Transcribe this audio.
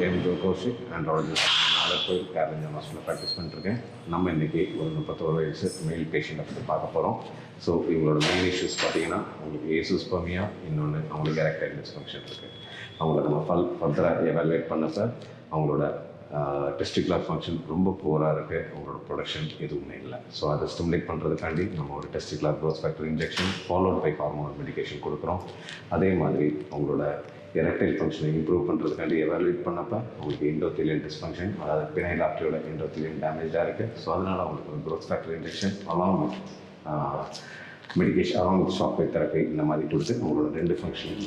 M Kaushik andrologist Nagercoil Kerala ஹாஸ்பிட்டலில் practice பண்ணிட்டுருக்கேன். நம்ம இன்றைக்கி ஒரு 31 வயசு மெயில் பேஷண்ட்டை பற்றி பார்க்க போகிறோம். ஸோ இவங்களோட மெயின் இஷ்யூஸ் பார்த்தீங்கன்னா அவங்களுக்கு ஏசூஸ்பர்மியா, இன்னொன்று அவங்களுக்கு எரெக்டைல் டிஸ்ஃபங்க்ஷன் இருக்குது. அவங்கள நம்ம ஃபர்தராக எவாலுவேட் பண்ணப்போ அவங்களோட டெஸ்டிகுலர் ஃபங்க்ஷன் ரொம்ப புவராக இருக்குது. அவங்களோட ப்ரொடக்ஷன் எதுவுமே இல்லை. ஸோ அதை ஸ்டிமுலேட் பண்ணுறதுக்காண்டி நம்ம ஒரு testicular growth factor injection followed by hormonal medication கொடுக்குறோம். அதே மாதிரி அவங்களோட எரெக்டைல் ஃபங்க்ஷனை இம்ப்ரூவ் பண்ணுறதுக்காண்டி எவாலுவேட் பண்ணப்போ அவங்களுக்கு எண்டோத்தீலியல் டிஸ்ஃபங்க்ஷன், அதாவது பினைல் ஆர்டரியோட எண்டோத்தீலியல் டேமேஜாக இருக்குது. ஸோ அதனால் அவங்களுக்கு ஒரு growth factor injection along with medication, along with shock wave therapy இந்த மாதிரி கொடுத்து அவங்களோட 2 ஃபங்க்ஷன்